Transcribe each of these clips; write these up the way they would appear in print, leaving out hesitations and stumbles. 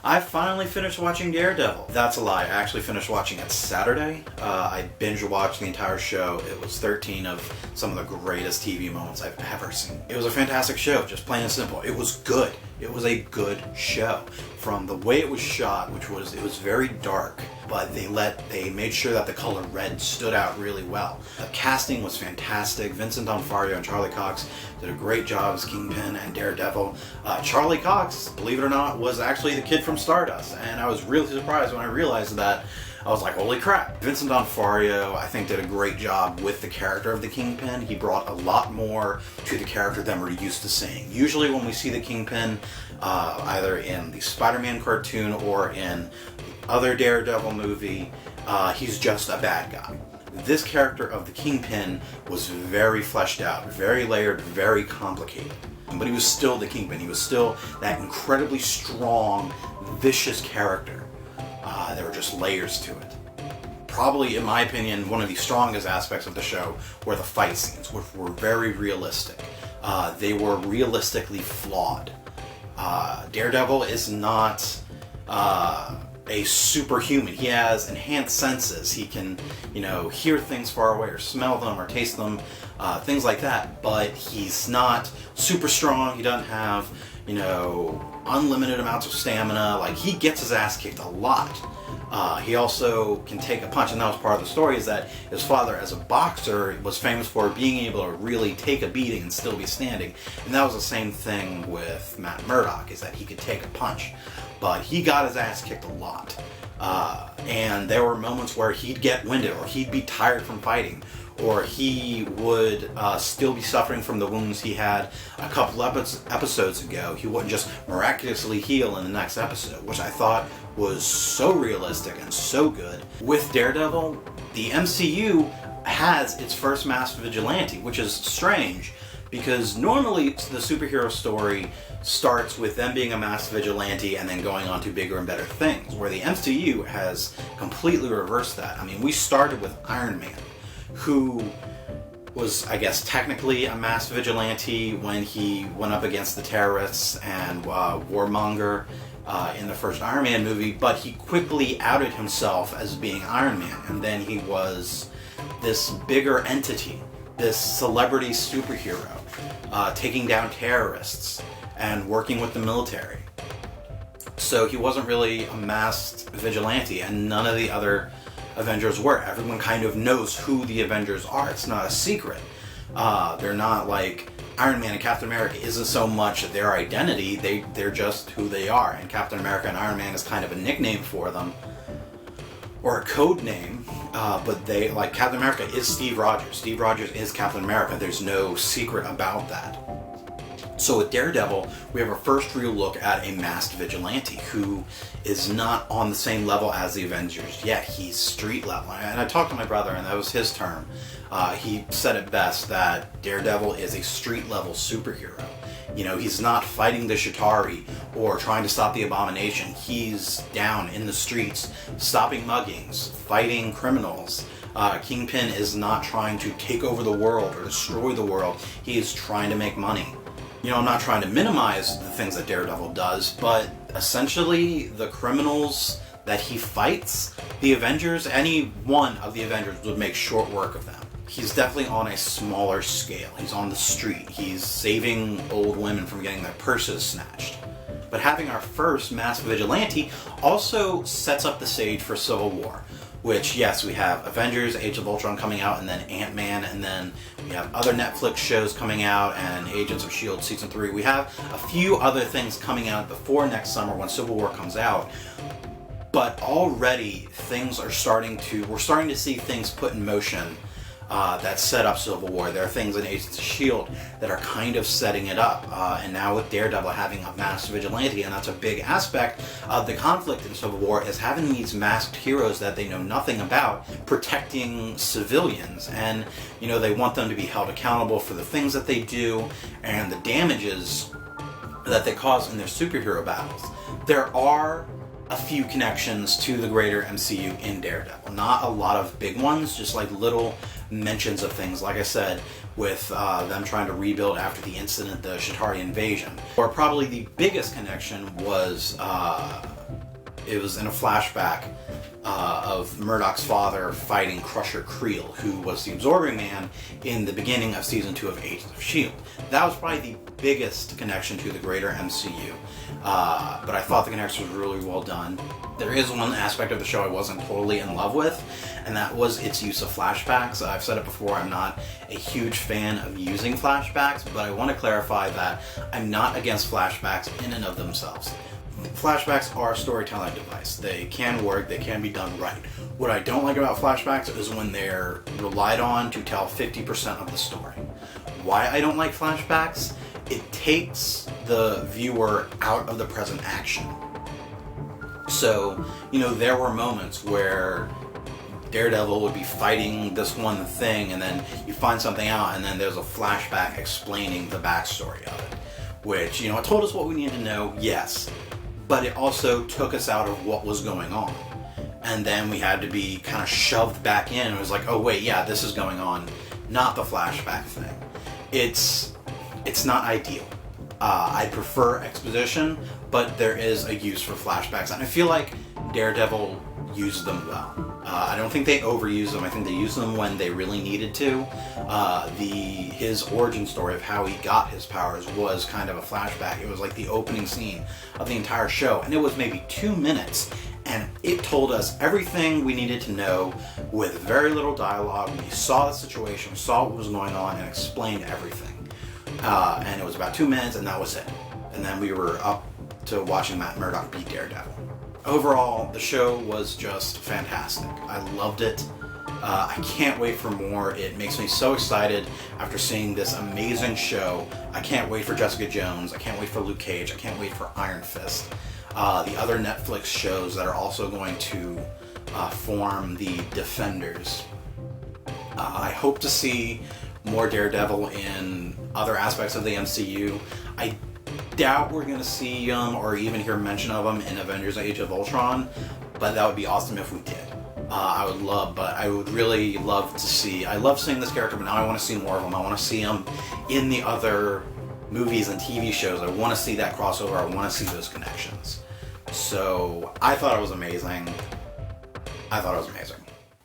I finally finished watching Daredevil. That's a lie. I actually finished watching it Saturday. I binge watched the entire show. It was 13 of some of the greatest TV moments I've ever seen. It was a fantastic show, just plain and simple. It was good. It was a good show. From the way it was shot, it was very dark, but they made sure that the color red stood out really well. The casting was fantastic. Vincent D'Onofrio and Charlie Cox did a great job as Kingpin and Daredevil. Charlie Cox, believe it or not, was actually the kid from Stardust, and I was really surprised when I realized that. I was like, holy crap. Vincent D'Onofrio, I think, did a great job with the character of the Kingpin. He brought a lot more to the character than we're used to seeing. Usually when we see the Kingpin, either in the Spider-Man cartoon or in the other Daredevil movie, he's just a bad guy. This character of the Kingpin was very fleshed out, very layered, very complicated. But he was still the Kingpin. He was still that incredibly strong, vicious character. There were just layers to it. Probably, in my opinion, one of the strongest aspects of the show were the fight scenes, which were very realistic. They were realistically flawed. Daredevil is not a superhuman. He has enhanced senses. He can, hear things far away or smell them or taste them, things like that. But he's not super strong. He doesn't have, unlimited amounts of stamina. Like, he gets his ass kicked a lot. He also can take a punch, and that was part of the story, is that his father, as a boxer, was famous for being able to really take a beating and still be standing. And that was the same thing with Matt Murdock, is that he could take a punch. But he got his ass kicked a lot. And there were moments where he'd get winded, or he'd be tired from fighting, or he would still be suffering from the wounds he had a couple episodes ago. He wouldn't just miraculously heal in the next episode, which I thought was so realistic and so good. With Daredevil, the MCU has its first masked vigilante, which is strange, because normally the superhero story starts with them being a masked vigilante and then going on to bigger and better things, where the MCU has completely reversed that. I mean, we started with Iron Man, who was, I guess, technically a masked vigilante when he went up against the terrorists and Warmonger in the first Iron Man movie, but he quickly outed himself as being Iron Man, and then he was this bigger entity, this celebrity superhero, taking down terrorists and working with the military. So he wasn't really a masked vigilante, and none of the other Avengers were. Everyone kind of knows who the Avengers are. It's not a secret. They're not like Iron Man and Captain America isn't so much their identity, they're just who they are. And Captain America and Iron Man is kind of a nickname for them, or a code name, but Captain America is Steve Rogers. Steve Rogers is Captain America. There's no secret about that. So with Daredevil, we have our first real look at a masked vigilante who is not on the same level as the Avengers yet. He's street level. And I talked to my brother, and that was his term. He said it best, that Daredevil is a street level superhero. He's not fighting the Chitauri or trying to stop the Abomination. He's down in the streets, stopping muggings, fighting criminals. Kingpin is not trying to take over the world or destroy the world. He is trying to make money. I'm not trying to minimize the things that Daredevil does, but essentially the criminals that he fights, the Avengers, any one of the Avengers would make short work of them. He's definitely on a smaller scale. He's on the street. He's saving old women from getting their purses snatched. But having our first masked vigilante also sets up the stage for Civil War, which, yes, we have Avengers, Age of Ultron coming out, and then Ant-Man, and then we have other Netflix shows coming out, and Agents of S.H.I.E.L.D. Season 3. We have a few other things coming out before next summer when Civil War comes out. But already we're starting to see things put in motion that set up Civil War. There are things in Agents of S.H.I.E.L.D. that are kind of setting it up. And now with Daredevil having a masked vigilante, and that's a big aspect of the conflict in Civil War, is having these masked heroes that they know nothing about protecting civilians. And, they want them to be held accountable for the things that they do and the damages that they cause in their superhero battles. There are a few connections to the greater MCU in Daredevil. Not a lot of big ones, just like little mentions of things, like I said, with them trying to rebuild after the incident, the Chitauri invasion. Or probably the biggest connection was It was in a flashback of Murdoch's father fighting Crusher Creel, who was the Absorbing Man in the beginning of Season 2 of Agents of S.H.I.E.L.D. That was probably the biggest connection to the greater MCU, but I thought the connection was really well done. There is one aspect of the show I wasn't totally in love with, and that was its use of flashbacks. I've said it before, I'm not a huge fan of using flashbacks, but I want to clarify that I'm not against flashbacks in and of themselves. Flashbacks are a storytelling device. They can work, they can be done right. What I don't like about flashbacks is when they're relied on to tell 50% of the story. Why I don't like flashbacks? It takes the viewer out of the present action. So, there were moments where Daredevil would be fighting this one thing, and then you find something out, and then there's a flashback explaining the backstory of it. Which, it told us what we needed to know, yes, but it also took us out of what was going on. And then we had to be kind of shoved back in, and it was like, oh wait, yeah, this is going on, not the flashback thing. It's not ideal. I prefer exposition, but there is a use for flashbacks, and I feel like Daredevil uses them well. I don't think they overuse them. I think they use them when they really needed to. His origin story of how he got his powers was kind of a flashback. It was like the opening scene of the entire show, and it was maybe 2 minutes, and it told us everything we needed to know with very little dialogue. We saw the situation, we saw what was going on, and explained everything. And it was about 2 minutes, and that was it. And then we were up to watching Matt Murdock beat Daredevil. Overall, the show was just fantastic. I loved it. I can't wait for more. It makes me so excited after seeing this amazing show. I can't wait for Jessica Jones. I can't wait for Luke Cage. I can't wait for Iron Fist. The other Netflix shows that are also going to form the Defenders. I hope to see more Daredevil in other aspects of the MCU. I doubt we're going to see him or even hear mention of him in Avengers Age of Ultron, but that would be awesome if we did. I would really love to see, I love seeing this character, but now I want to see more of him. I want to see him in the other movies and TV shows. I want to see that crossover. I want to see those connections. So, I thought it was amazing.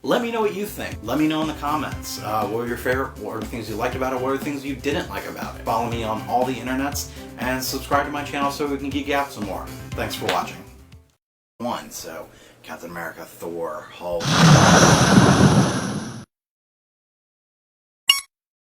Let me know what you think. Let me know in the comments. What were your favorite? What were the things you liked about it? What were the things you didn't like about it? Follow me on all the internets and subscribe to my channel so we can geek out some more. Thanks for watching. So Captain America, Thor, Hulk.